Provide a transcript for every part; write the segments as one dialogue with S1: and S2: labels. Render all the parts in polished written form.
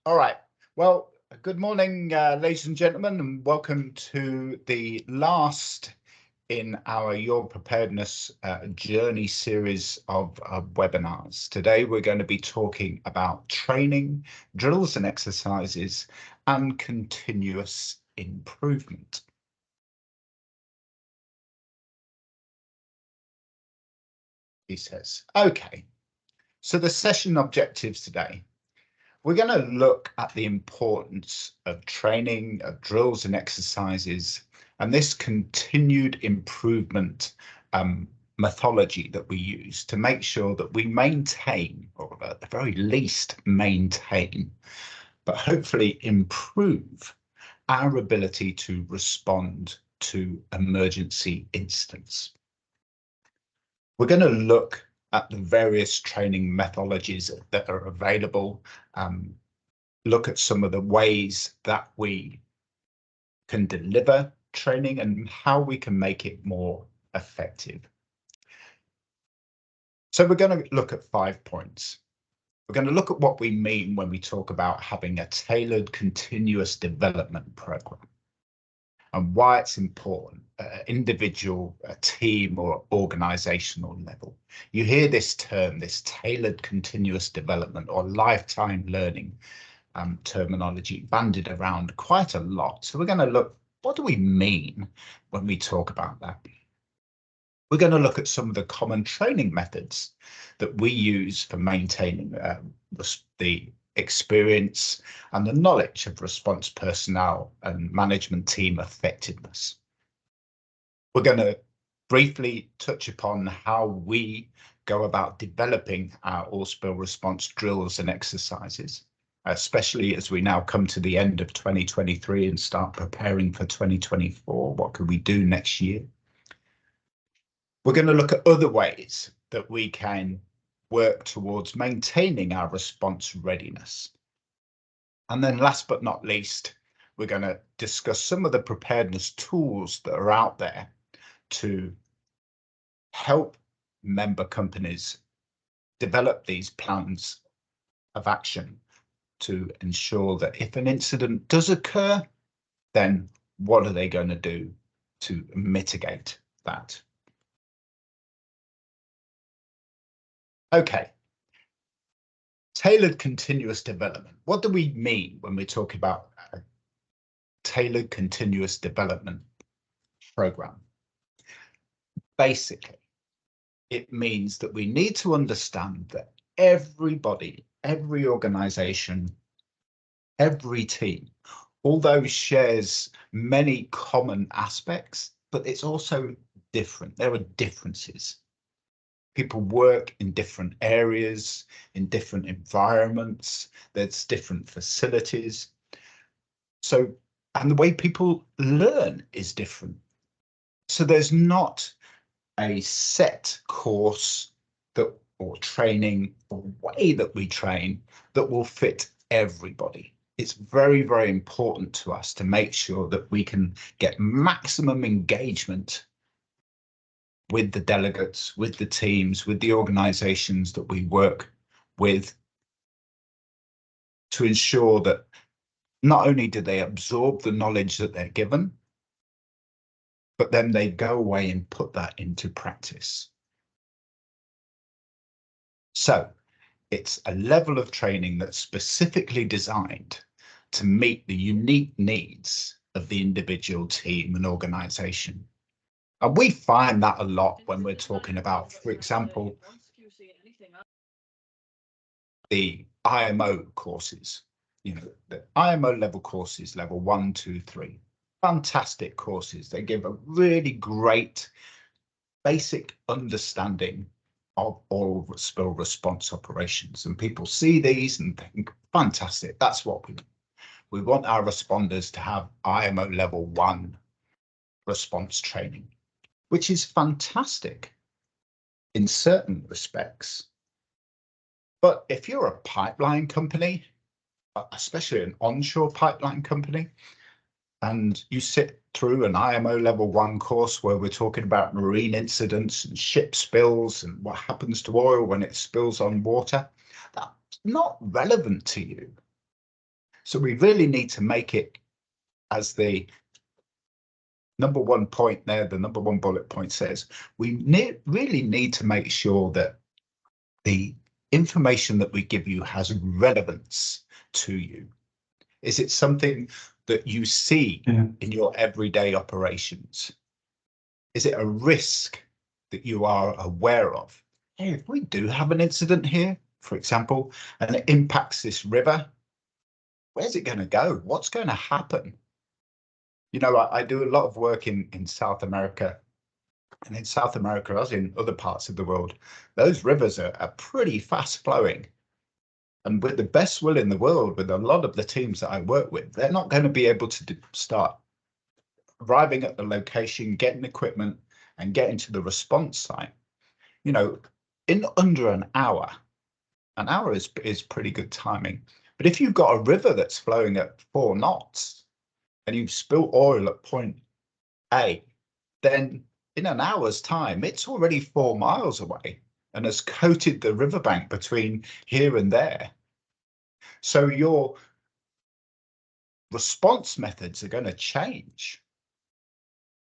S1: All right. Well, good morning, ladies and gentlemen, and welcome to the last in our Your Preparedness journey series of webinars. Today, we're going to be talking about training, drills and exercises, and continuous improvement. He says, okay, so the session objectives today. We're going to look at the importance of training, of drills and exercises, and this continued improvement methodology that we use to make sure that we maintain, or at the very least maintain, but hopefully improve our ability to respond to emergency incidents. We're going to look at the various training methodologies that are available, look at some of the ways that we can deliver training and how we can make it more effective. So we're going to look at 5 points. We're going to look at what we mean when we talk about having a tailored continuous development program and why it's important at individual, team or organizational level. You hear this term, this tailored continuous development or lifetime learning terminology bandied around quite a lot. So we're going to look, what do we mean when we talk about that? We're going to look at some of the common training methods that we use for maintaining the experience and the knowledge of response personnel and management team effectiveness. We're going to briefly touch upon how we go about developing our all spill response drills and exercises, especially as we now come to the end of 2023 and start preparing for 2024. What can we do next year? We're going to look at other ways that we can work towards maintaining our response readiness. And then last but not least, we're going to discuss some of the preparedness tools that are out there to help member companies develop these plans of action to ensure that if an incident does occur, then what are they going to do to mitigate that? Okay. Tailored continuous development. What do we mean when we talk about a tailored continuous development program? Basically, it means that we need to understand that everybody, every organization, every team, although shares many common aspects, but it's also different. There are differences. People work in different areas, in different environments. There's different facilities. So, and the way people learn is different. So there's not a set course that or training or way that we train that will fit everybody. It's very, very important to us to make sure that we can get maximum engagement with the delegates, with the teams, with the organizations that we work with, to ensure that not only do they absorb the knowledge that they're given, but then they go away and put that into practice. So it's a level of training that's specifically designed to meet the unique needs of the individual team and organization. And we find that a lot when we're talking about, for example, the IMO courses, the IMO level courses, level 1, 2, 3, fantastic courses. They give a really great basic understanding of oil spill response operations. And people see these and think, fantastic, that's what we want our responders to have IMO level 1 response training, which is fantastic in certain respects. But if you're a pipeline company, especially an onshore pipeline company, and you sit through an IMO level 1 course where we're talking about marine incidents and ship spills and what happens to oil when it spills on water, that's not relevant to you. So we really need to make it as the number one point there, the number one bullet point says, we really need to make sure that the information that we give you has relevance to you. Is it something that you see in your everyday operations? Is it a risk that you are aware of? Hey, if we do have an incident here, for example, and it impacts this river, where's it going to go? What's going to happen? You know, I do a lot of work in South America, and in South America, as in other parts of the world, those rivers are pretty fast flowing. And with the best will in the world, with a lot of the teams that I work with, they're not going to be able to start arriving at the location, getting equipment, and getting to the response site, you know, in under an hour. An hour is pretty good timing. But if you've got a river that's flowing at 4 knots and you've spilled oil at point A, then in an hour's time, it's already 4 miles away and has coated the riverbank between here and there. So your response methods are going to change.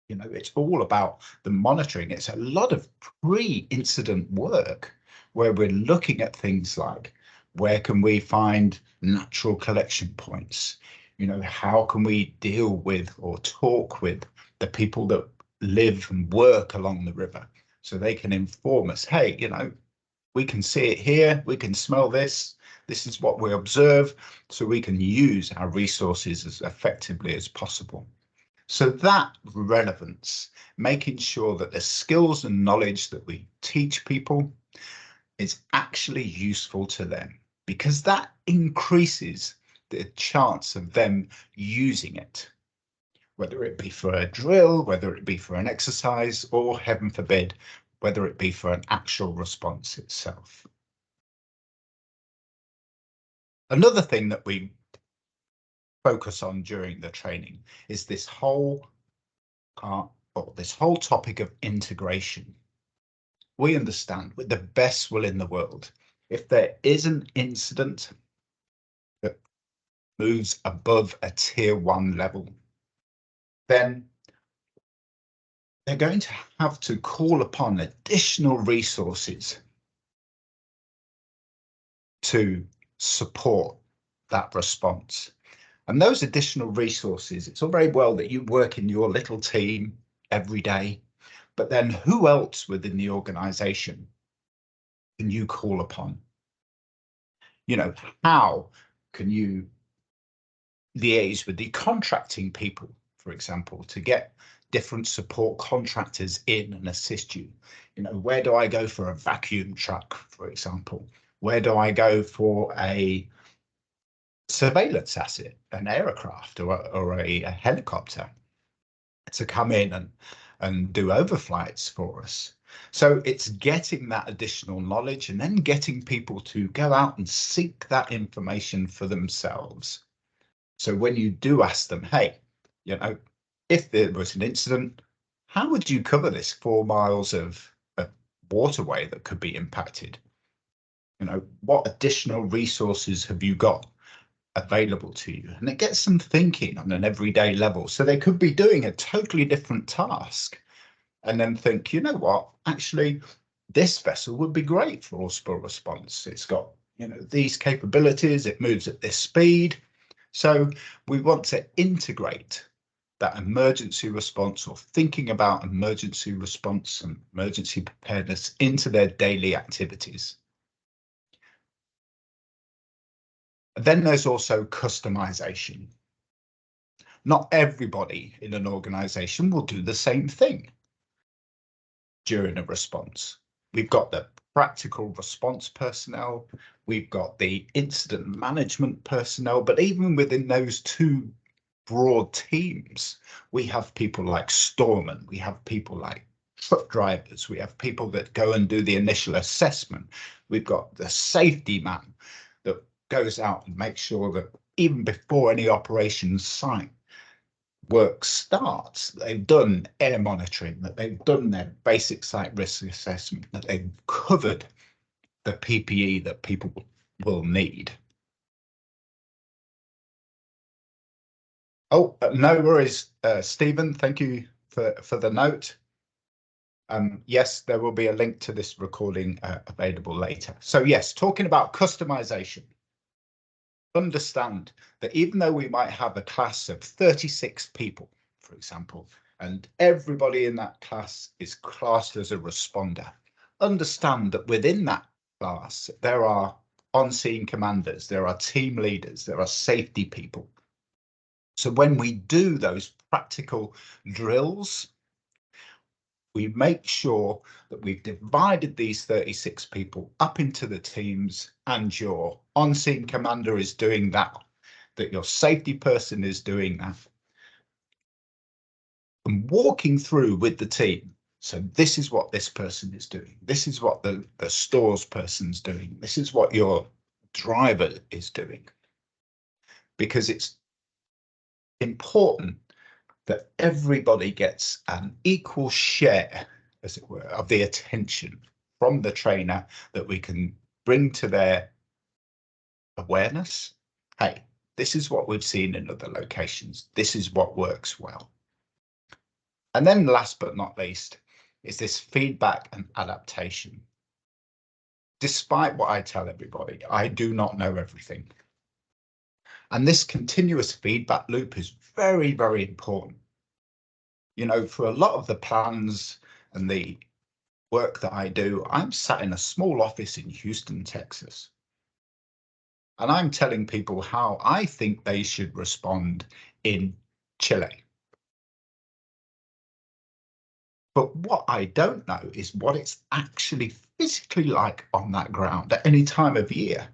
S1: You know, it's all about the monitoring. It's a lot of pre-incident work where we're looking at things like, where can we find natural collection points? You know, how can we deal with or talk with the people that live and work along the river so they can inform us, hey, you know, we can see it here, we can smell this, this is what we observe, so we can use our resources as effectively as possible. So that relevance, making sure that the skills and knowledge that we teach people is actually useful to them, because that increases the chance of them using it, whether it be for a drill, whether it be for an exercise, or heaven forbid, whether it be for an actual response itself. Another thing that we focus on during the training is this whole topic of integration. We understand with the best will in the world, if there is an incident that moves above a tier 1 level, then they're going to have to call upon additional resources to support that response. And those additional resources, it's all very well that you work in your little team every day, but then who else within the organization can you call upon? You know, how can you liaise with the contracting people, for example, to get different support contractors in and assist you? You know, where do I go for a vacuum truck, for example? Where do I go for a surveillance asset, an aircraft or a helicopter to come in and do overflights for us? So it's getting that additional knowledge and then getting people to go out and seek that information for themselves. So when you do ask them, hey, you know, if there was an incident, how would you cover this 4 miles of waterway that could be impacted? You know, what additional resources have you got available to you? And it gets them thinking on an everyday level. So they could be doing a totally different task and then think, you know what, actually, this vessel would be great for oil spill response. It's got, you know, these capabilities, it moves at this speed. So we want to integrate that emergency response, or thinking about emergency response and emergency preparedness, into their daily activities. Then there's also customization. Not everybody in an organization will do the same thing during a response. We've got the practical response personnel, we've got the incident management personnel, but even within those two broad teams, we have people like storemen, we have people like truck drivers, we have people that go and do the initial assessment, we've got the safety man that goes out and makes sure that even before any operations site work starts, they've done air monitoring, that they've done their basic site risk assessment, that they've covered the PPE that people will need. Oh, no worries, Stephen. Thank you for the note. Yes, there will be a link to this recording available later. So yes, talking about customization. Understand that even though we might have a class of 36 people, for example, and everybody in that class is classed as a responder, understand that within that class, there are on-scene commanders, there are team leaders, there are safety people. So when we do those practical drills, we make sure that we've divided these 36 people up into the teams, and your on-scene commander is doing that your safety person is doing that. And walking through with the team. So this is what this person is doing. This is what the stores person's doing. This is what your driver is doing. Because it's important that everybody gets an equal share, as it were, of the attention from the trainer that we can bring to their awareness. Hey, this is what we've seen in other locations. This is what works well. And then last but not least is this feedback and adaptation. Despite what I tell everybody, I do not know everything. And this continuous feedback loop is very, very important. You know, for a lot of the plans and the work that I do, I'm sat in a small office in Houston, Texas. And I'm telling people how I think they should respond in Chile. But what I don't know is what it's actually physically like on that ground at any time of year.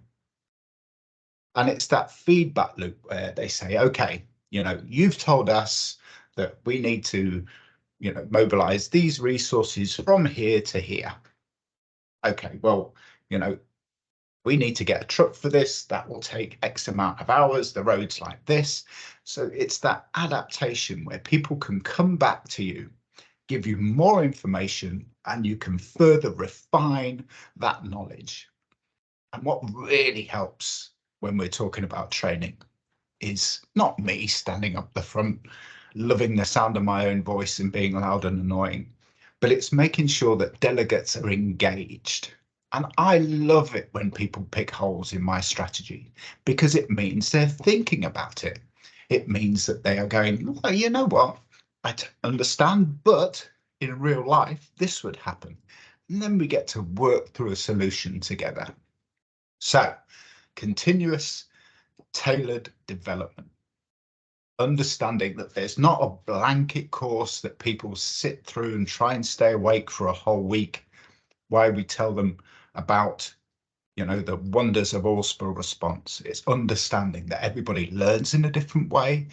S1: And it's that feedback loop where they say, okay, you know, you've told us that we need to, you know, mobilize these resources from here to here. Okay, well, you know, we need to get a truck for this. That will take X amount of hours. The road's like this. So it's that adaptation where people can come back to you, give you more information, and you can further refine that knowledge. And what really helps when we're talking about training is not me standing up the front, loving the sound of my own voice and being loud and annoying, but it's making sure that delegates are engaged. And I love it when people pick holes in my strategy, because it means they're thinking about it. It means that they are going, well, you know what, I understand, but in real life, this would happen. And then we get to work through a solution together. So, continuous tailored development. Understanding that there's not a blanket course that people sit through and try and stay awake for a whole week while we tell them about, you know, the wonders of all spill response. It's understanding that everybody learns in a different way,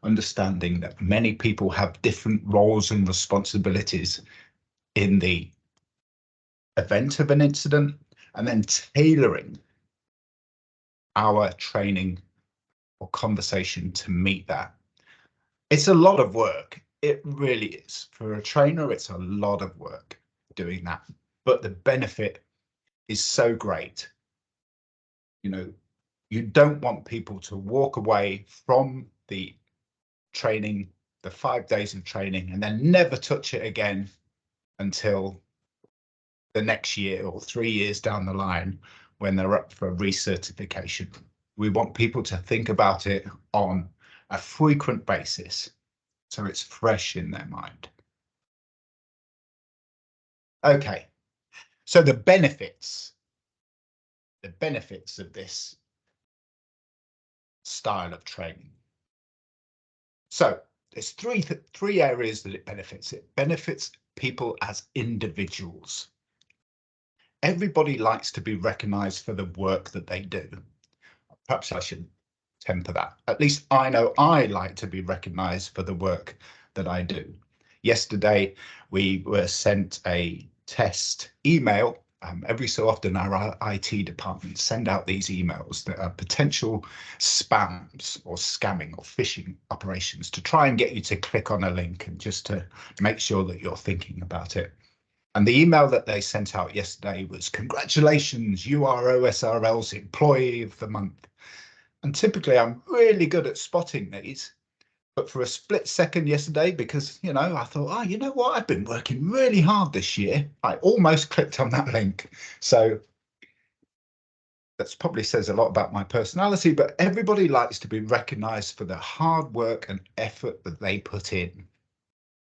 S1: understanding that many people have different roles and responsibilities in the event of an incident, and then tailoring our training or conversation to meet that. It's a lot of work. It really is. For a trainer, it's a lot of work doing that. But the benefit is so great. You know, you don't want people to walk away from the training, the 5 days of training, and then never touch it again until the next year or 3 years down the line when they're up for recertification. We want people to think about it on a frequent basis, so it's fresh in their mind. Okay, so the benefits of this style of training. So there's three areas that it benefits. It benefits people as individuals. Everybody likes to be recognized for the work that they do. Perhaps I should temper that. At least I know I like to be recognized for the work that I do. Yesterday, we were sent a test email. Every so often, our IT department send out these emails that are potential spams or scamming or phishing operations to try and get you to click on a link and just to make sure that you're thinking about it. And the email that they sent out yesterday was, congratulations, you are OSRL's Employee of the Month. And typically I'm really good at spotting these, But for a split second yesterday, because, I thought, oh, you know what? I've been working really hard this year. I almost clicked on that link. So that probably says a lot about my personality, but everybody likes to be recognized for the hard work and effort that they put in.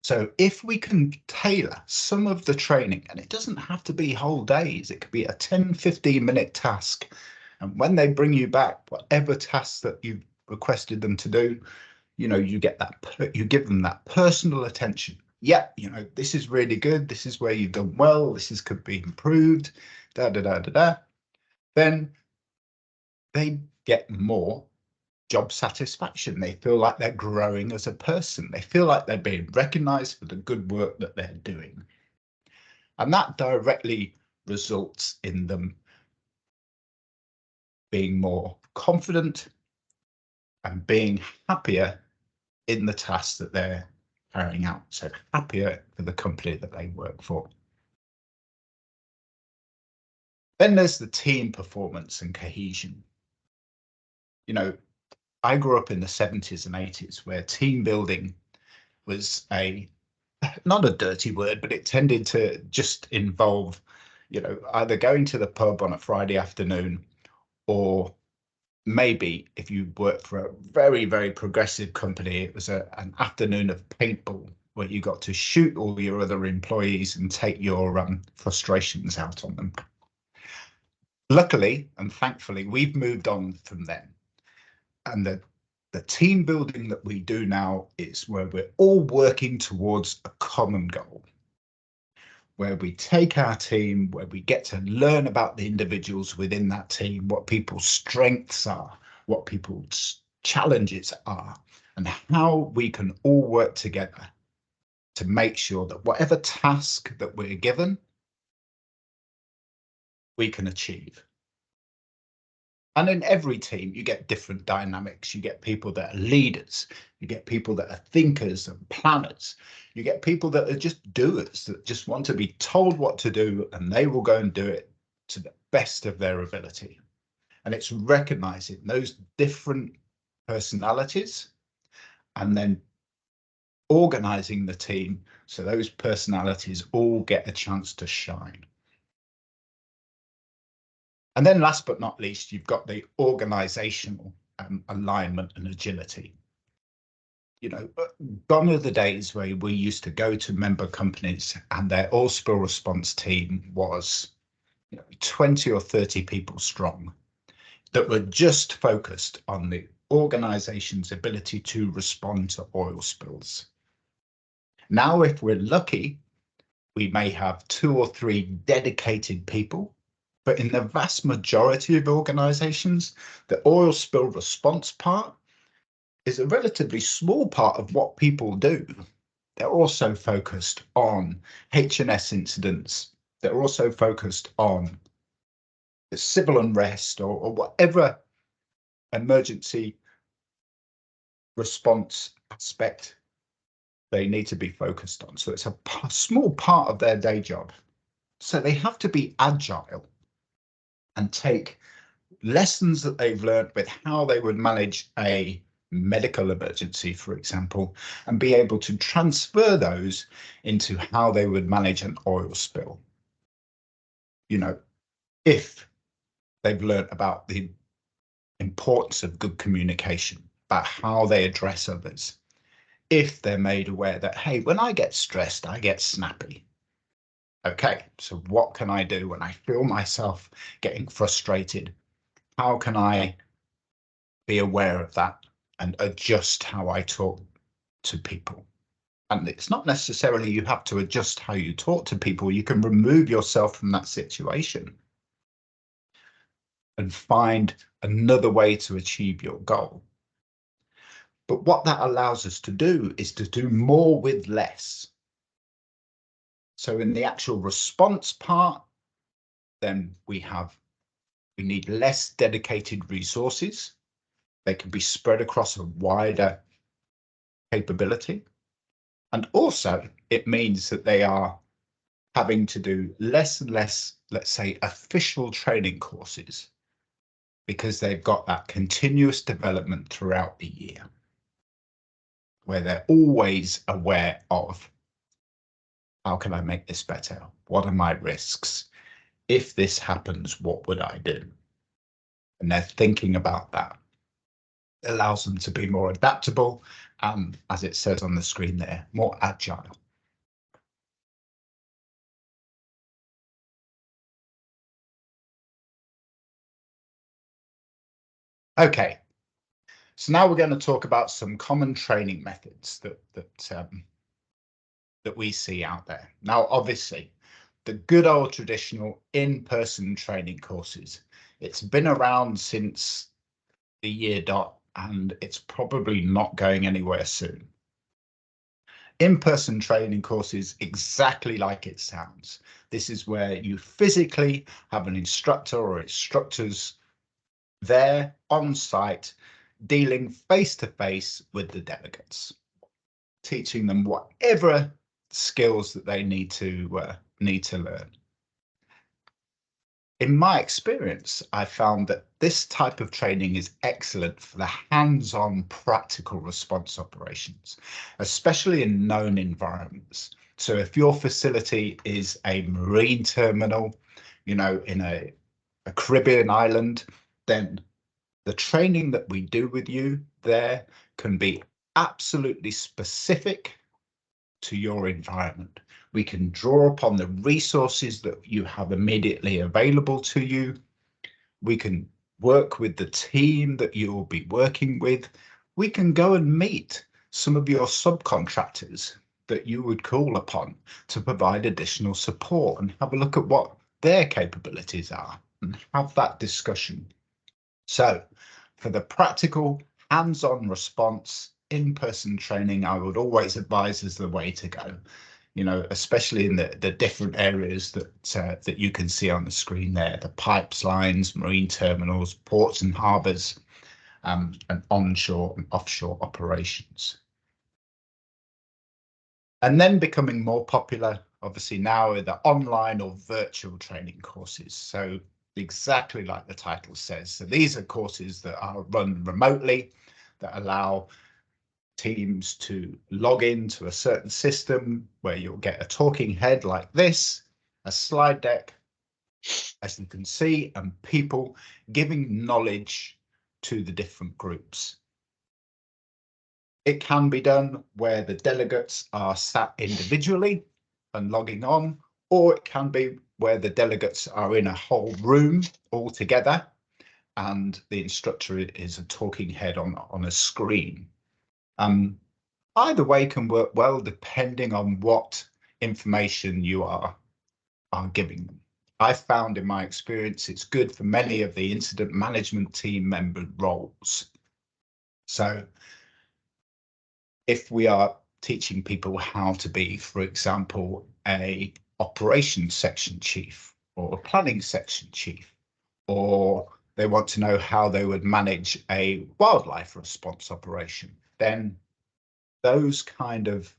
S1: So if we can tailor some of the training, and it doesn't have to be whole days, it could be a 10, 15-minute task. And when they bring you back, whatever task that you've requested them to do, you get that, you give them that personal attention. Yeah, this is really good. This is where you've done well. Could be improved, Then they get more job satisfaction. They feel like they're growing as a person. They feel like they're being recognized for the good work that they're doing. And that directly results in them being more confident and being happier in the tasks that they're carrying out. So happier for the company that they work for. Then there's the team performance and cohesion. I grew up in the 70s and 80s where team building was not a dirty word, but it tended to just involve, either going to the pub on a Friday afternoon, or maybe if you worked for a very, very progressive company, it was an afternoon of paintball where you got to shoot all your other employees and take your frustrations out on them. Luckily and thankfully, we've moved on from them. And the team building that we do now is where we're all working towards a common goal, where we take our team, where we get to learn about the individuals within that team, what people's strengths are, what people's challenges are, and how we can all work together to make sure that whatever task that we're given, we can achieve. And in every team, you get different dynamics. You get people that are leaders. You get people that are thinkers and planners. You get people that are just doers, that just want to be told what to do, and they will go and do it to the best of their ability. And it's recognizing those different personalities and then organizing the team so those personalities all get a chance to shine. And then last but not least, you've got the organizational alignment and agility. Gone are the days where we used to go to member companies and their oil spill response team was 20 or 30 people strong that were just focused on the organization's ability to respond to oil spills. Now, if we're lucky, we may have 2 or 3 dedicated people. But in the vast majority of organizations, the oil spill response part is a relatively small part of what people do. They're also focused on H&S incidents. They're also focused on the civil unrest or whatever emergency response aspect they need to be focused on. So it's a small part of their day job. So they have to be agile and take lessons that they've learned with how they would manage a medical emergency, for example, and be able to transfer those into how they would manage an oil spill. If they've learned about the importance of good communication, about how they address others, if they're made aware that, hey, when I get stressed, I get snappy. Okay, so what can I do when I feel myself getting frustrated? How can I be aware of that and adjust how I talk to people? And it's not necessarily you have to adjust how you talk to people. You can remove yourself from that situation and find another way to achieve your goal. But what that allows us to do is to do more with less. So in the actual response part, then we need less dedicated resources. They can be spread across a wider capability. And also it means that they are having to do less and less, let's say, official training courses, because they've got that continuous development throughout the year. where they're always aware of, how can I make this better? What are my risks? If this happens, what would I do? And they're thinking about that. It allows them to be more adaptable and, as it says on the screen there, more agile. Okay, so now we're going to talk about some common training methods that we see out there. Now, obviously, the good old traditional in-person training courses, it's been around since the year dot, and it's probably not going anywhere soon. In-person training courses, exactly like it sounds. This is where you physically have an instructor or instructors there on site, dealing face to face with the delegates, teaching them whatever skills that they need to learn. In my experience, I found that this type of training is excellent for the hands-on practical response operations, especially in known environments. So if your facility is a marine terminal, you know, in a Caribbean island, then the training that we do with you there can be absolutely specific to your environment. We can draw upon the resources that you have immediately available to you. We can work with the team that you'll be working with. We can go and meet some of your subcontractors that you would call upon to provide additional support and have a look at what their capabilities are and have that discussion. So for the practical hands-on response, in-person training, I would always advise is the way to go, you know, especially in the different areas that you can see on the screen there, the pipelines, marine terminals, ports and harbours, and onshore and offshore operations. And then becoming more popular, obviously now, are the online or virtual training courses. So exactly like the title says. So these are courses that are run remotely, that allow teams to log into a certain system where you'll get a talking head like this, a slide deck, as you can see, and people giving knowledge to the different groups. It can be done where the delegates are sat individually and logging on, or it can be where the delegates are in a whole room all together and the instructor is a talking head on a screen. Either way can work well depending on what information you are giving them. I found in my experience it's good for many of the incident management team member roles. So if we are teaching people how to be, for example, a operations section chief or a planning section chief, or they want to know how they would manage a wildlife response operation, then those kind of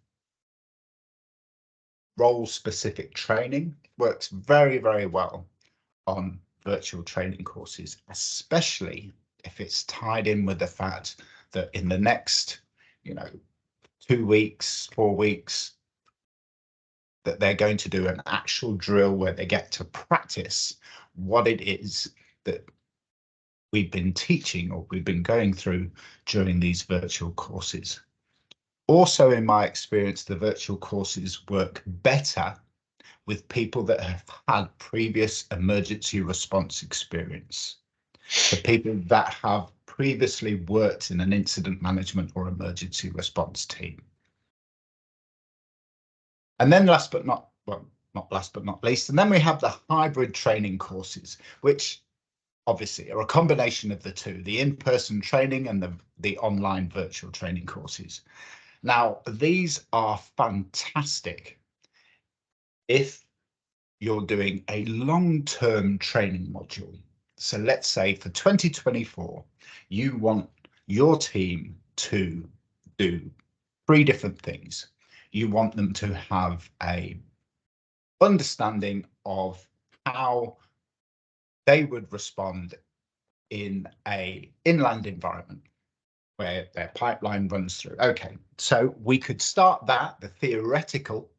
S1: role-specific training works very, very well on virtual training courses, especially if it's tied in with the fact that in the next, 2 weeks, 4 weeks, that they're going to do an actual drill where they get to practice what it is that we've been teaching or we've been going through during these virtual courses. Also, in my experience, the virtual courses work better with people that have had previous emergency response experience. The people that have previously worked in an incident management or emergency response team. And then not last but not least, and then we have the hybrid training courses, which obviously are a combination of the two, the in-person training and the online virtual training courses. Now, these are fantastic if you're doing a long-term training module. So let's say for 2024, you want your team to do 3 different things. You want them to have a understanding of how they would respond in a inland environment. where their pipeline runs through. Okay, so we could start that, the theoretical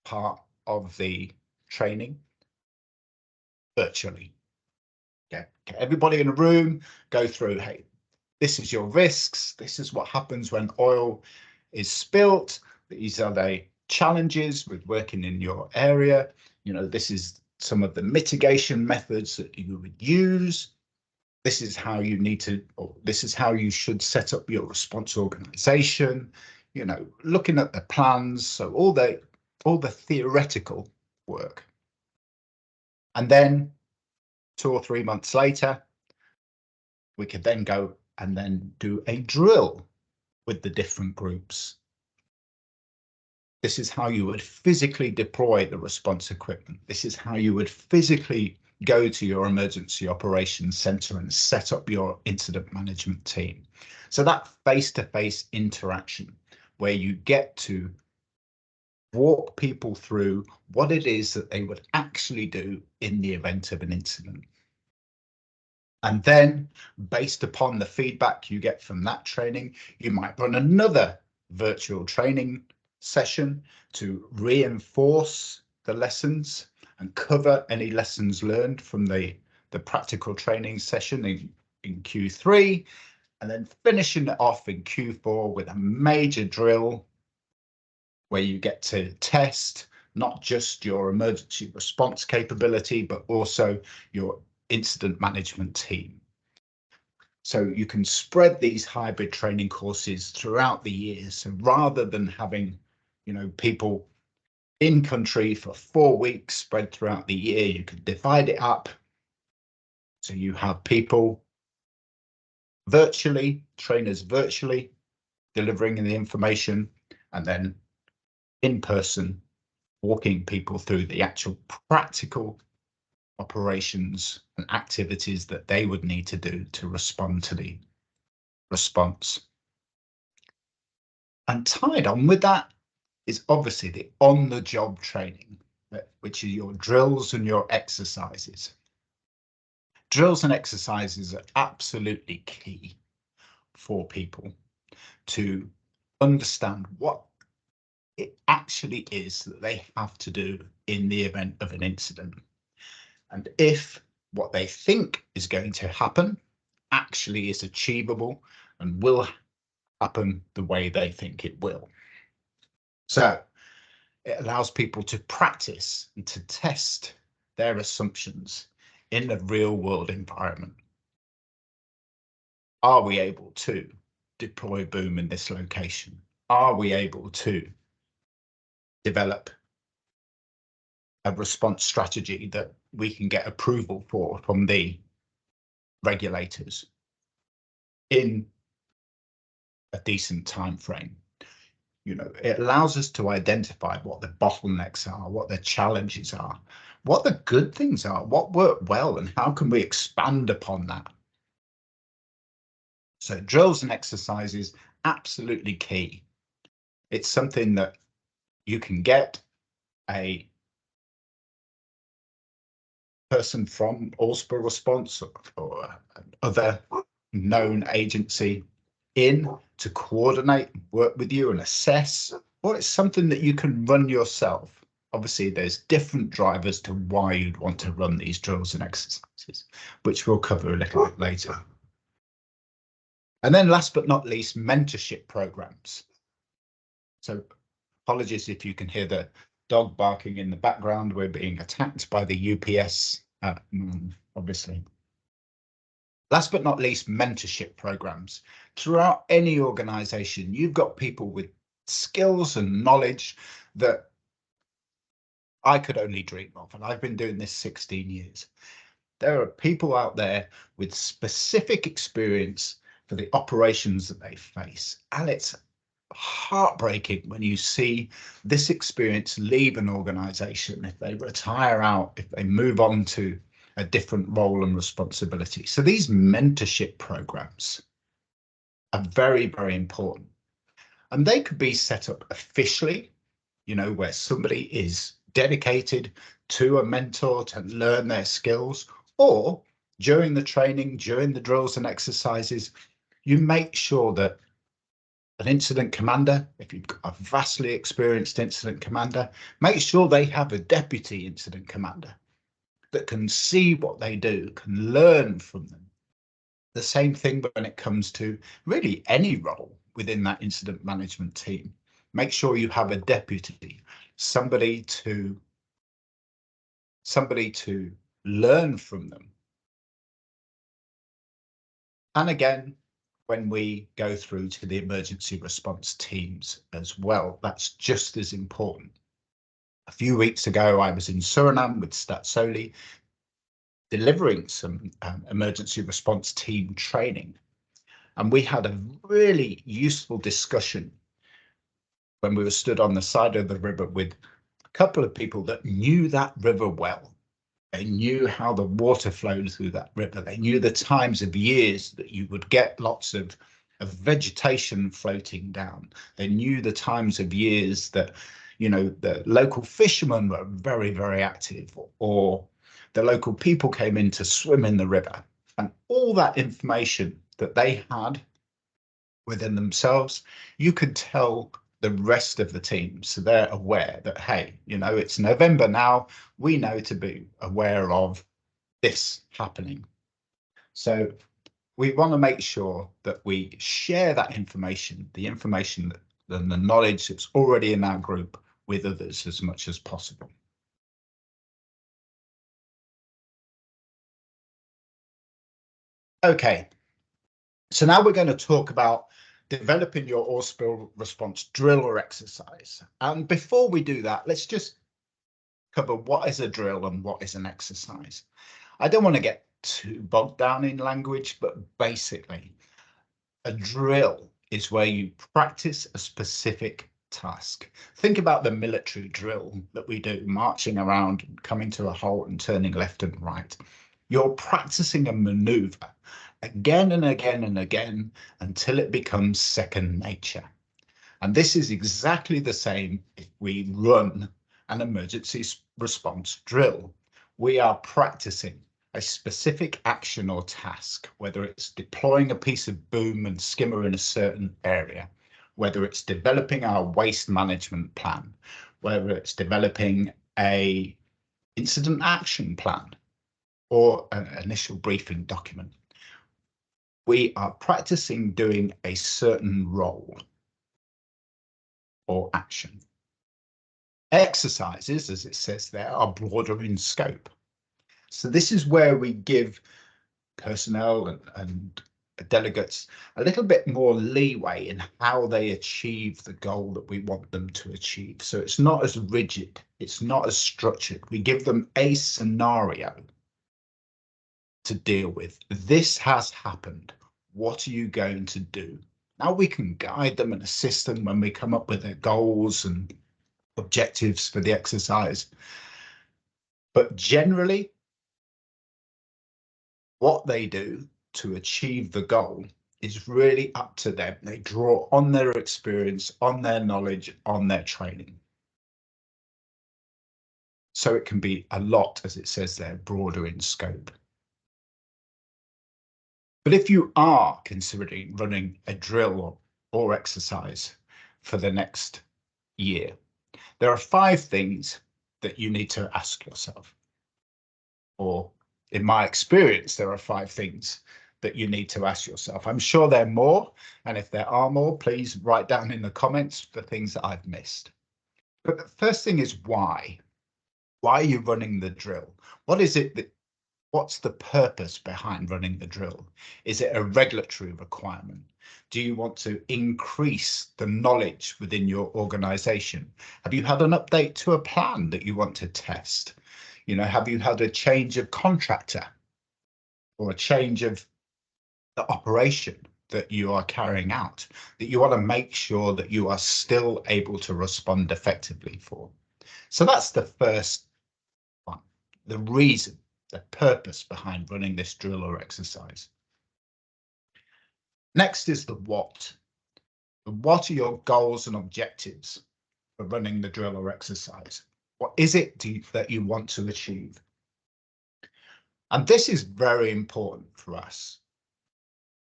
S1: part of the training, virtually. Get everybody in a room, go through, hey, this is your risks, this is what happens when oil is spilt, these are the challenges with working in your area, you know, this is some of the mitigation methods that you would use. This is how you need to, or this is how you should set up your response organization, you know, looking at the plans, so all the theoretical work. And then 2 or 3 months later, we could then go and then do a drill with the different groups. This is how you would physically deploy the response equipment. This is how you would physically go to your emergency operations center and set up your incident management team. So that face-to-face interaction where you get to walk people through what it is that they would actually do in the event of an incident. And then, based upon the feedback you get from that training, you might run another virtual training session to reinforce the lessons and cover any lessons learned from the practical training session in Q3, and then finishing it off in Q4 with a major drill where you get to test not just your emergency response capability, but also your incident management team. So you can spread these hybrid training courses throughout the year. So rather than having, you know, people in country for 4 weeks spread throughout the year, you can divide it up. So you have people virtually, trainers virtually delivering the information, and then in person, walking people through the actual practical operations and activities that they would need to do to respond to the response. And tied on with that is obviously the on-the-job training, which are your drills and your exercises. Drills and exercises are absolutely key for people to understand what it actually is that they have to do in the event of an incident. And if what they think is going to happen actually is achievable and will happen the way they think it will. So it allows people to practice and to test their assumptions in a real world environment. Are we able to deploy boom in this location? Are we able to develop a response strategy that we can get approval for from the regulators in a decent time frame? You know, it allows us to identify what the bottlenecks are, what the challenges are, what the good things are, what worked well, and how can we expand upon that. So drills and exercises, absolutely key. It's something that you can get a person from Allspill Response or other known agency in to coordinate, work with you and assess, or it's something that you can run yourself. Obviously, there's different drivers to why you'd want to run these drills and exercises, which we'll cover a little bit later. And then last but not least, mentorship programs. So apologies if you can hear the dog barking in the background. We're being attacked by the UPS, obviously. Last but not least, mentorship programs. Throughout any organization, you've got people with skills and knowledge that I could only dream of, and I've been doing this 16 years. There are people out there with specific experience for the operations that they face, and it's heartbreaking when you see this experience leave an organization, if they retire out, if they move on to a different role and responsibility. So these mentorship programs are very, very important. And they could be set up officially, you know, where somebody is dedicated to a mentor to learn their skills, or during the training, during the drills and exercises, You make sure that an incident commander, if you've got a vastly experienced incident commander, make sure they have a deputy incident commander that can see what they do, can learn from them. The same thing when it comes to really any role within that incident management team. Make sure you have a deputy, somebody to learn from them. And again, when we go through to the emergency response teams as well, that's just as important. A few weeks ago, I was in Suriname with Statsoli, delivering some emergency response team training. And we had a really useful discussion when we were stood on the side of the river with a couple of people that knew that river well. They knew how the water flowed through that river. They knew the times of years that you would get lots of vegetation floating down. They knew the times of years that, you know, the local fishermen were very, very active, or the local people came in to swim in the river. And all that information that they had within themselves, you could tell the rest of the team, so they're aware that, hey, you know, it's November now, we know to be aware of this happening. So we want to make sure that we share that information, the information and the knowledge that's already in our group, with others as much as possible. Okay, so now we're going to talk about developing your oil spill response drill or exercise. And before we do that, let's just cover what is a drill and what is an exercise. I don't want to get too bogged down in language, but basically, a drill is where you practice a specific task. Think about the military drill that we do, marching around, coming to a halt and turning left and right. You're practicing a maneuver again and again and again until it becomes second nature. And this is exactly the same if we run an emergency response drill. We are practicing a specific action or task, whether it's deploying a piece of boom and skimmer in a certain area, whether it's developing our waste management plan, whether it's developing a incident action plan or an initial briefing document. We are practicing doing a certain role or action. Exercises, as it says there, are broader in scope. So this is where we give personnel and delegates a little bit more leeway in how they achieve the goal that we want them to achieve. So it's not as rigid, it's not as structured. We give them a scenario to deal with. This has happened. What are you going to do? Now we can guide them and assist them when we come up with their goals and objectives for the exercise. But generally, what they do to achieve the goal is really up to them. They draw on their experience, on their knowledge, on their training. So it can be a lot, as it says there, broader in scope. But if you are considering running a drill or exercise for the next year, there are 5 things that you need to ask yourself. Or in my experience, there are 5 things that you need to ask yourself. I'm sure there are more, and if there are more, please write down in the comments the things that I've missed. But the first thing is why? Why are you running the drill? What is it that, what's the purpose behind running the drill? Is it a regulatory requirement? Do you want to increase the knowledge within your organization? Have you had an update to a plan that you want to test? You know, have you had a change of contractor or a change of the operation that you are carrying out that you want to make sure that you are still able to respond effectively for? So that's the first one, the reason, the purpose behind running this drill or exercise. Next is the what. What are your goals and objectives for running the drill or exercise? What is it that you want to achieve? And this is very important for us.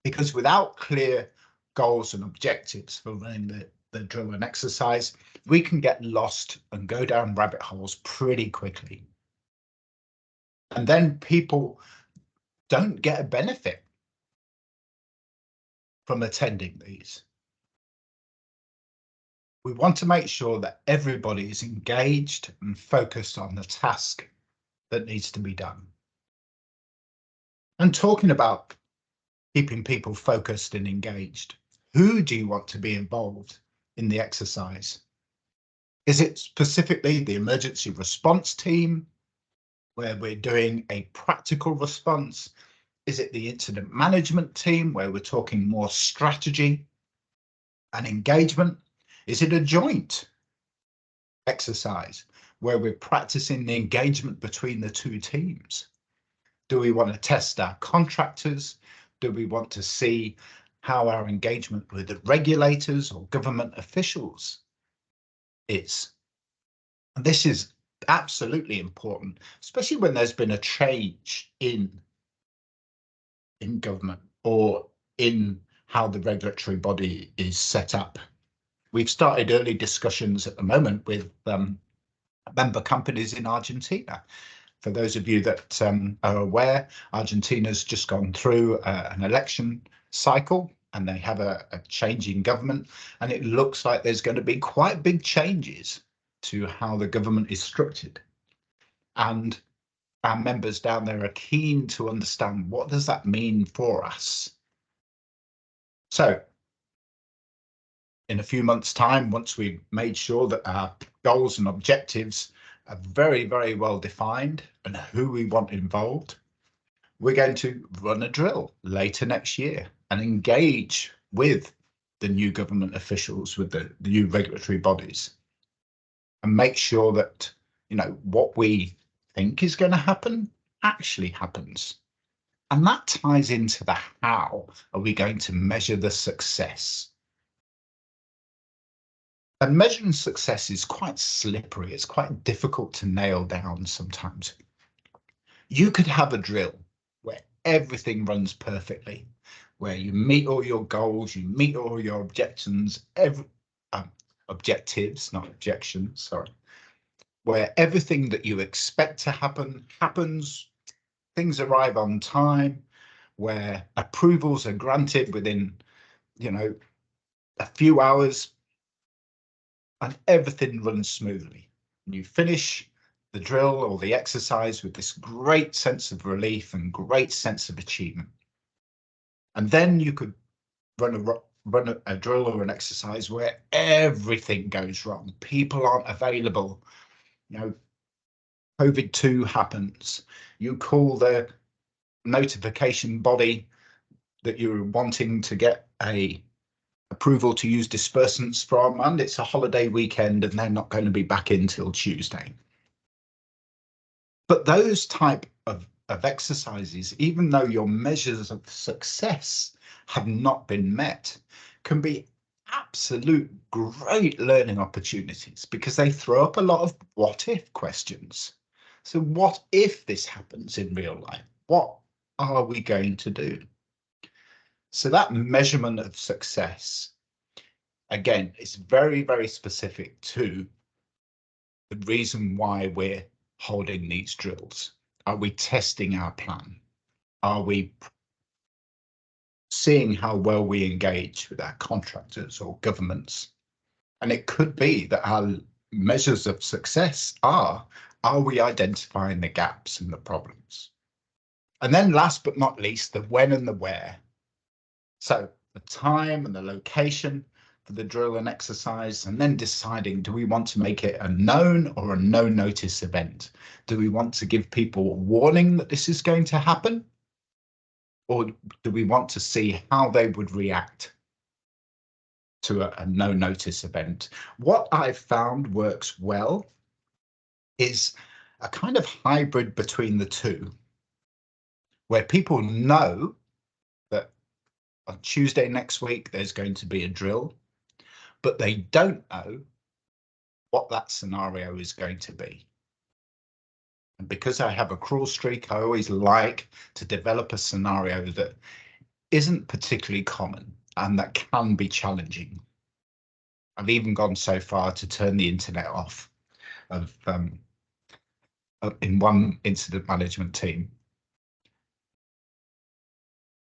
S1: Because without clear goals and objectives for running the drill and exercise, we can get lost and go down rabbit holes pretty quickly. And then people don't get a benefit from attending these. We want to make sure that everybody is engaged and focused on the task that needs to be done. And talking about keeping people focused and engaged, who do you want to be involved in the exercise? Is it specifically the emergency response team, where we're doing a practical response? Is it the incident management team, where we're talking more strategy and engagement? Is it a joint exercise where we're practicing the engagement between the two teams? Do we want to test our contractors? Do we want to see how our engagement with the regulators or government officials is? And this is absolutely important, especially when there's been a change in government or in how the regulatory body is set up. We've started early discussions at the moment with member companies in Argentina. For those of you that are aware, Argentina's just gone through an election cycle, and they have a change in government, and it looks like there's going to be quite big changes to how the government is structured. And our members down there are keen to understand, what does that mean for us? So in a few months' time, once we've made sure that our goals and objectives are very, very well defined and who we want involved, we're going to run a drill later next year and engage with the new government officials, with the new regulatory bodies, and make sure that, you know, what we think is going to happen actually happens. And that ties into the how are we going to measure the success. And measuring success is quite slippery. It's quite difficult to nail down sometimes. You could have a drill where everything runs perfectly, where you meet all your goals, you meet all your objectives, not objections, sorry, where everything that you expect to happen happens, things arrive on time, where approvals are granted within, you know, a few hours, and everything runs smoothly. And you finish the drill or the exercise with this great sense of relief and great sense of achievement. And then you could run a drill or an exercise where everything goes wrong. People aren't available. You know, COVID-2 happens. You call the notification body that you're wanting to get a approval to use dispersants from, and it's a holiday weekend and they're not going to be back in till Tuesday. But those type of exercises, even though your measures of success have not been met, can be absolute great learning opportunities, because they throw up a lot of what if questions. So what if this happens in real life? What are we going to do? So that measurement of success, again, is very, very specific to the reason why we're holding these drills. Are we testing our plan? Are we seeing how well we engage with our contractors or governments? And it could be that our measures of success are we identifying the gaps and the problems? And then last but not least, the when and the where. So the time and the location for the drill and exercise, and then deciding, do we want to make it a known or a no notice event? Do we want to give people a warning that this is going to happen? Or do we want to see how they would react to a no notice event? What I've found works well is a kind of hybrid between the two, where people know that on Tuesday next week there's going to be a drill, but they don't know what that scenario is going to be. And because I have a crawl streak, I always like to develop a scenario that isn't particularly common and that can be challenging. I've even gone so far to turn the internet off in one incident management team.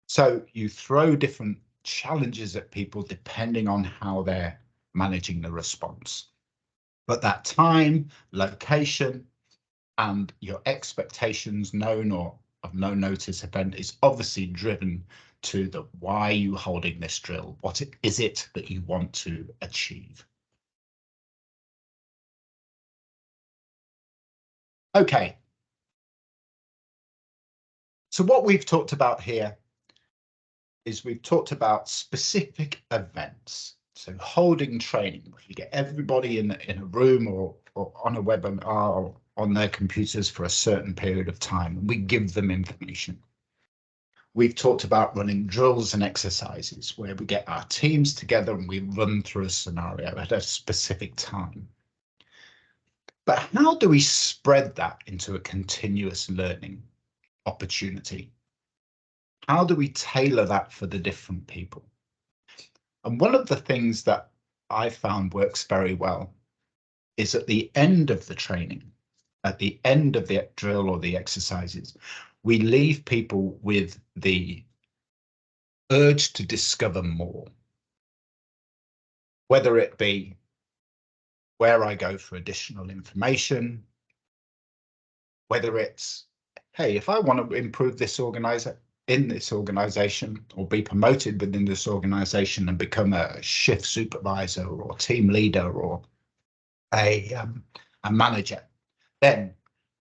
S1: So you throw different challenges at people depending on how they're managing the response. But that time, location, and your expectations, known or of no notice event, is obviously driven to the why are you holding this drill? What is it that you want to achieve? Okay. So what we've talked about here is we've talked about specific events. So holding training, where you get everybody in a room or on a webinar or on their computers for a certain period of time, and we give them information. We've talked about running drills and exercises where we get our teams together and we run through a scenario at a specific time. But how do we spread that into a continuous learning opportunity? How do we tailor that for the different people? And one of the things that I found works very well is at the end of the training, at the end of the drill or the exercises, we leave people with the urge to discover more, whether it be where I go for additional information, whether it's, hey, if I want to improve this in this organization or be promoted within this organization and become a shift supervisor or team leader or a manager, then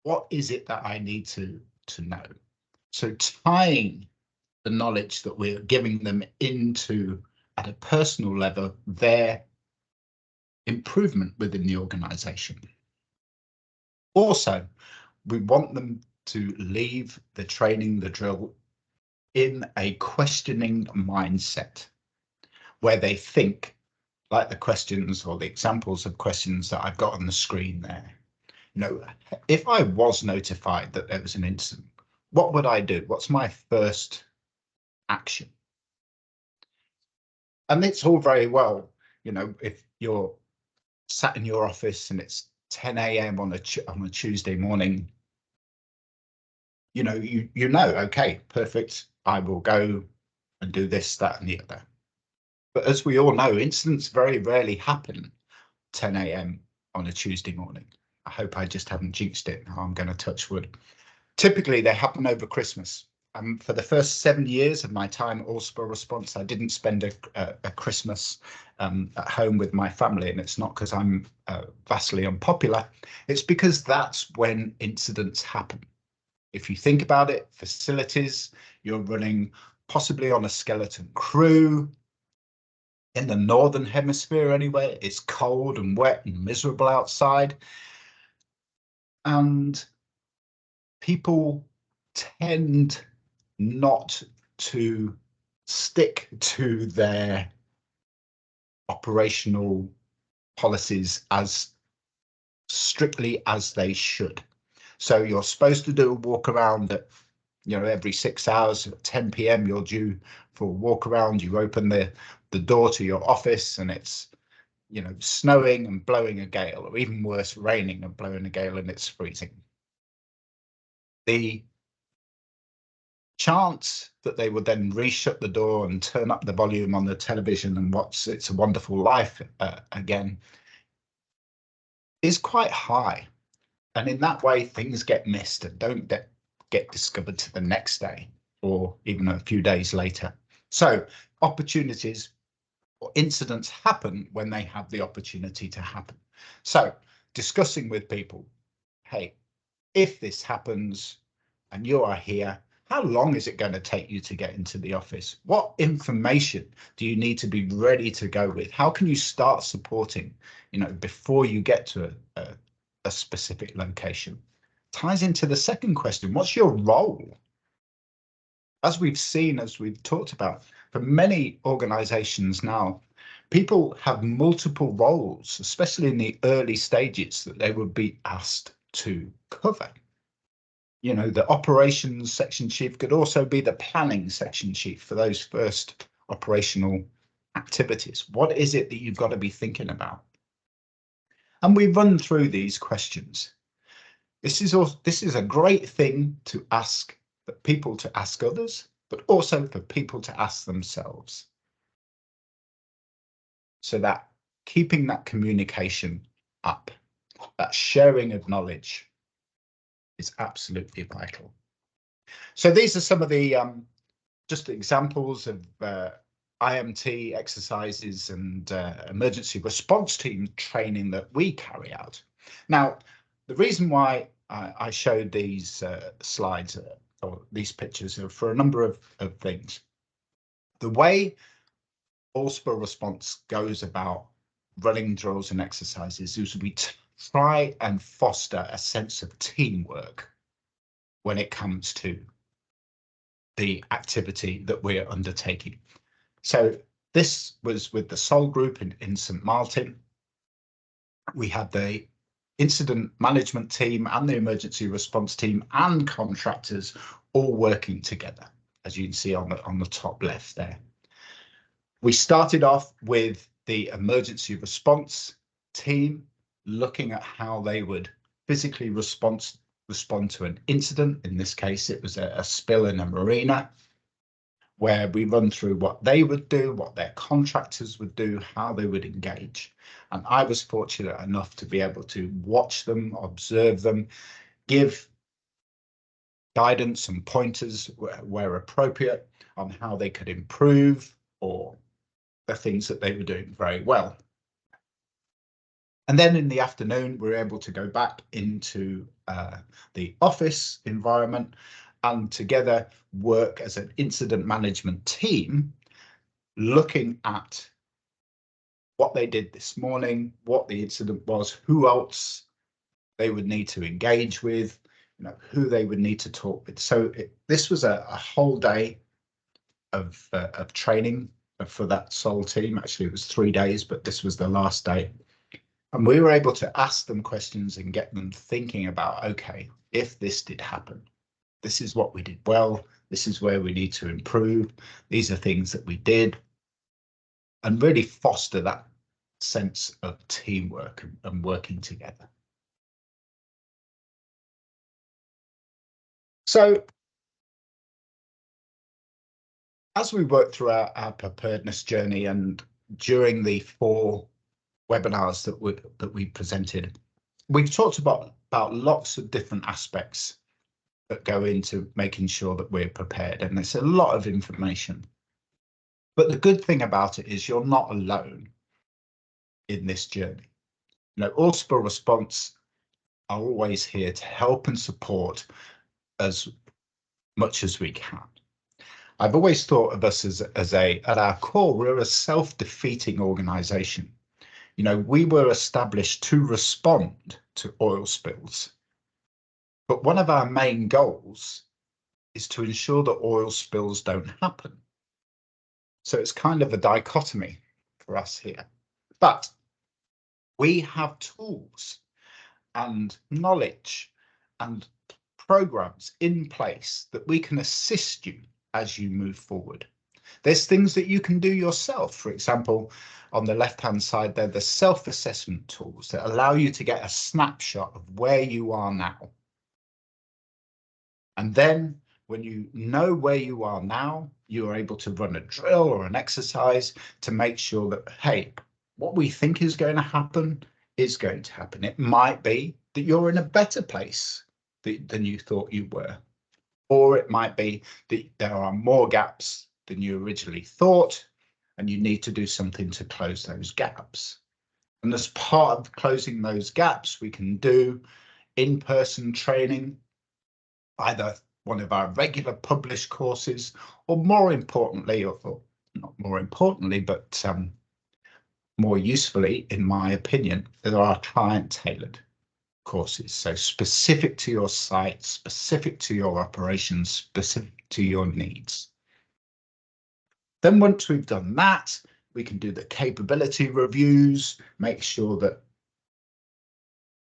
S1: what is it that I need to know? So tying the knowledge that we're giving them into, at a personal level, their improvement within the organization. Also, we want them to leave the training, the drill, in a questioning mindset where they think like the questions or the examples of questions that I've got on the screen there. You know, if I was notified that there was an incident, what would I do? What's my first action? And it's all very well, you know, if you're sat in your office and it's 10 a.m. on a Tuesday morning, you know, okay, perfect, I will go and do this, that, and the other. But as we all know, incidents very rarely happen 10 a.m. on a Tuesday morning. I hope I just haven't jinxed it. Now I'm going to touch wood. Typically, they happen over Christmas. For the first 7 years of my time at All Spill Response, I didn't spend a Christmas at home with my family, and it's not because I'm vastly unpopular. It's because that's when incidents happen. If you think about it, facilities, you're running possibly on a skeleton crew. In the northern hemisphere anyway, it's cold and wet and miserable outside. And people tend not to stick to their operational policies as strictly as they should. So you're supposed to do a walk around at, you know, every 6 hours at 10 p.m. you're due for a walk around. You open the door to your office and it's, you know, snowing and blowing a gale, or even worse, raining and blowing a gale and it's freezing. The chance that they would then re-shut the door and turn up the volume on the television and watch It's a Wonderful Life again is quite high. And in that way, things get missed and don't get discovered to the next day or even a few days later. So opportunities or incidents happen when they have the opportunity to happen. So discussing with people, hey, if this happens and you are here, how long is it going to take you to get into the office? What information do you need to be ready to go with? How can you start supporting, you know, before you get to a specific location? Ties into the second question, what's your role? As we've seen, as we've talked about, for many organizations now, people have multiple roles, especially in the early stages, that they would be asked to cover. You know, the operations section chief could also be the planning section chief for those first operational activities. What is it that you've got to be thinking about? And we run through these questions. This is a great thing to ask, for people to ask others, but also for people to ask themselves. So that keeping that communication up, that sharing of knowledge is absolutely vital. So these are some of the just examples of IMT exercises and emergency response team training that we carry out. Now, the reason why I showed these slides or these pictures are for a number of things. The way all spill response goes about running drills and exercises is we try and foster a sense of teamwork when it comes to the activity that we're undertaking. So this was with the SOL group in St Martin. We had the incident management team and the emergency response team and contractors all working together, as you can see on the top left there. We started off with the emergency response team looking at how they would physically respond to an incident. In this case, it was a spill in a marina, where we run through what they would do, what their contractors would do, how they would engage. And I was fortunate enough to be able to watch them, observe them, give guidance and pointers where appropriate on how they could improve or the things that they were doing very well. And then in the afternoon, we were able to go back into the office environment and together work as an incident management team, looking at what they did this morning, what the incident was, who else they would need to engage with, you know, who they would need to talk with. So this was a whole day of training for that SOL team. Actually, it was 3 days, but this was the last day. And we were able to ask them questions and get them thinking about, okay, if this did happen, this is what we did well, this is where we need to improve, these are things that we did, and really foster that sense of teamwork and working together. So as we work through our preparedness journey and during the 4 webinars that we presented, we've talked about lots of different aspects that go into making sure that we're prepared, and there's a lot of information. But the good thing about it is you're not alone in this journey. You know, all spill response are always here to help and support as much as we can. I've always thought of us as at our core, we're a self-defeating organization. You know, we were established to respond to oil spills. But one of our main goals is to ensure that oil spills don't happen. So it's kind of a dichotomy for us here. But we have tools and knowledge and programs in place that we can assist you as you move forward. There's things that you can do yourself. For example, on the left-hand side there, the self-assessment tools that allow you to get a snapshot of where you are now. And then when you know where you are now, you are able to run a drill or an exercise to make sure that, hey, what we think is going to happen is going to happen. It might be that you're in a better place than you thought you were. Or it might be that there are more gaps than you originally thought, and you need to do something to close those gaps. And as part of closing those gaps, we can do in-person training, either one of our regular published courses, or more importantly, or not more importantly, but more usefully, in my opinion, there are client-tailored courses. So specific to your site, specific to your operations, specific to your needs. Then once we've done that, we can do the capability reviews, make sure that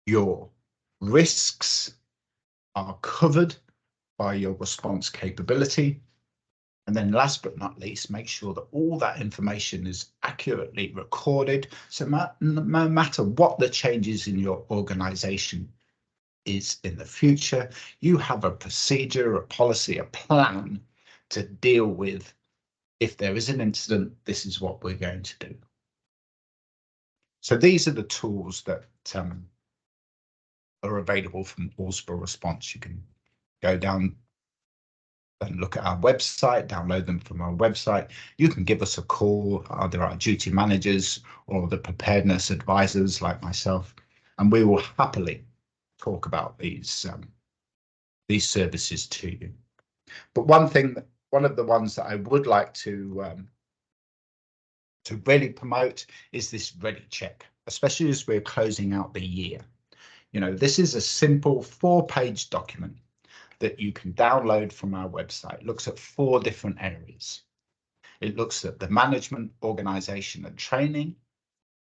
S1: your risks are covered by your response capability. And then last but not least, make sure that all that information is accurately recorded. So no matter what the changes in your organization is in the future, you have a procedure, a policy, a plan to deal with. If there is an incident, this is what we're going to do. So these are the tools that are available from Allspa Response. You can go down and look at our website, download them from our website. You can give us a call, either our duty managers or the preparedness advisors like myself, and we will happily talk about these services to you. But one of the ones that I would like to really promote is this Ready Check, especially as we're closing out the year. You know, this is a simple 4-page document that you can download from our website. It looks at 4 different areas. It looks at the management, organization and training,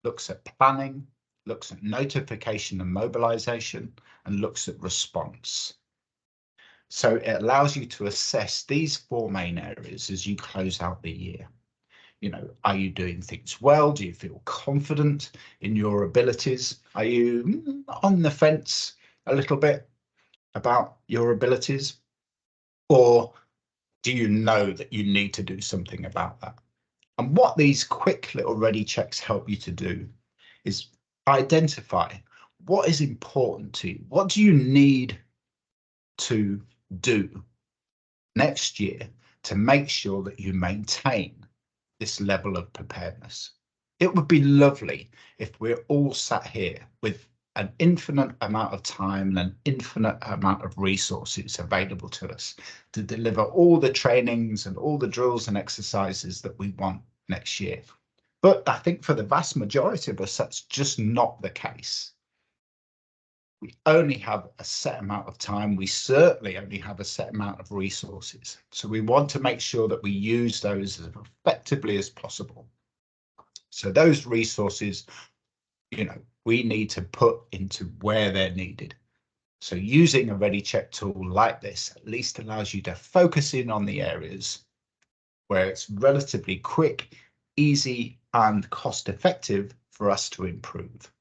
S1: looks at planning, looks at notification and mobilization, and looks at response. So it allows you to assess these 4 main areas as you close out the year. You know, are you doing things well? Do you feel confident in your abilities? Are you on the fence a little bit about your abilities? Or do you know that you need to do something about that? And what these quick little Ready Checks help you to do is identify what is important to you. What do you need to do next year to make sure that you maintain this level of preparedness? It would be lovely if we're all sat here with an infinite amount of time and an infinite amount of resources available to us to deliver all the trainings and all the drills and exercises that we want next year. But I think for the vast majority of us, that's just not the case. We only have a set amount of time. We certainly only have a set amount of resources. So we want to make sure that we use those as effectively as possible. So those resources, you know, we need to put into where they're needed. So using a Ready Check tool like this at least allows you to focus in on the areas where it's relatively quick, easy, and cost effective for us to improve.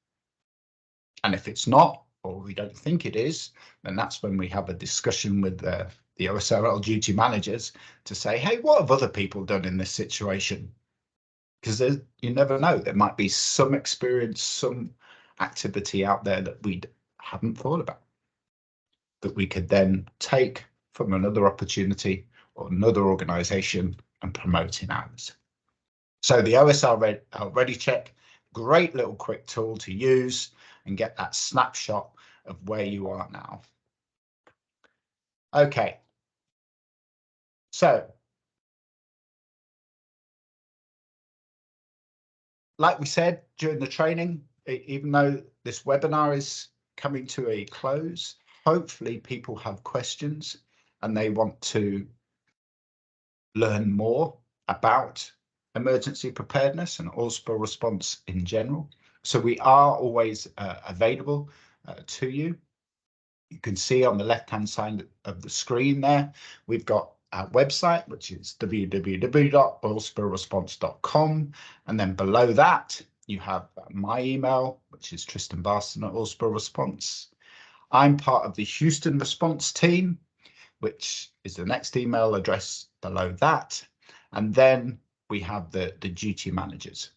S1: And if it's not, or we don't think it is, then that's when we have a discussion with the OSRL duty managers to say, hey, what have other people done in this situation? Because you never know, there might be some experience, some activity out there that we haven't thought about, that we could then take from another opportunity or another organization and promote in ours. So the OSR Ready Check, great little quick tool to use and get that snapshot of where you are now. Okay. So, like we said during the training, even though this webinar is coming to a close, hopefully people have questions and they want to learn more about emergency preparedness and Allspa response in general. So we are always available to you. You can see on the left-hand side of the screen there, we've got our website, which is www.allsparesponse.com. And then below that, you have my email, which is tristanbarston@Allspa Response. I'm part of the Houston response team, which is the next email address below that. And then we have the duty managers.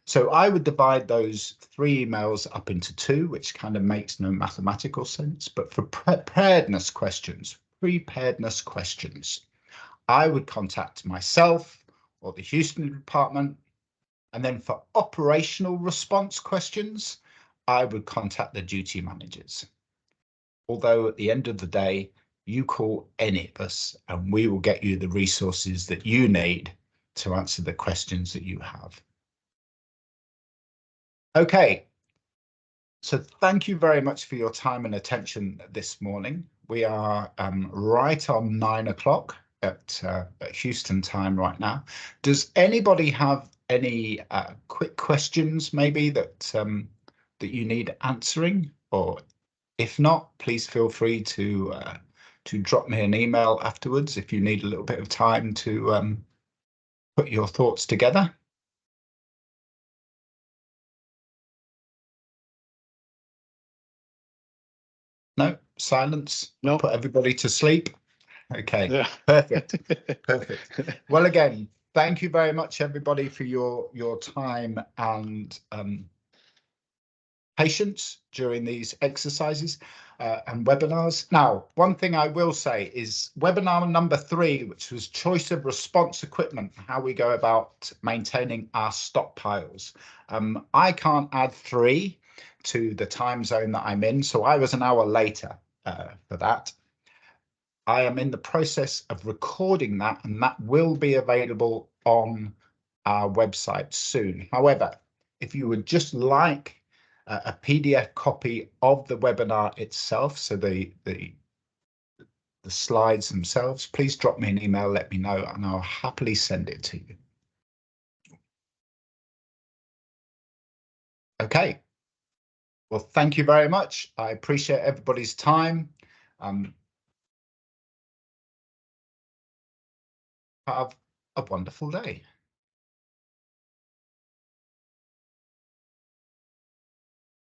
S1: So I would divide those 3 emails up into 2, which kind of makes no mathematical sense. But for preparedness questions, I would contact myself or the Houston department. And then for operational response questions, I would contact the duty managers. Although at the end of the day, you call any of us and we will get you the resources that you need to answer the questions that you have. Okay, so thank you very much for your time and attention this morning. We are right on 9 o'clock at Houston time right now. Does anybody have any quick questions maybe that that you need answering? Or if not, please feel free to to drop me an email afterwards if you need a little bit of time to put your thoughts together. No, silence.
S2: No.
S1: Put everybody to sleep. Okay,
S2: Yeah.
S1: perfect, perfect. Well, again, thank you very much, everybody, for your time and patience during these exercises and webinars. Now, one thing I will say is webinar number 3, which was choice of response equipment, how we go about maintaining our stockpiles. I can't add 3 to the time zone that I'm in, so I was an hour later for that. I am in the process of recording that, and that will be available on our website soon. However, if you would just like a PDF copy of the webinar itself, so the slides themselves, please drop me an email, let me know, and I'll happily send it to you. Okay. Well, thank you very much. I appreciate everybody's time. Have a wonderful day.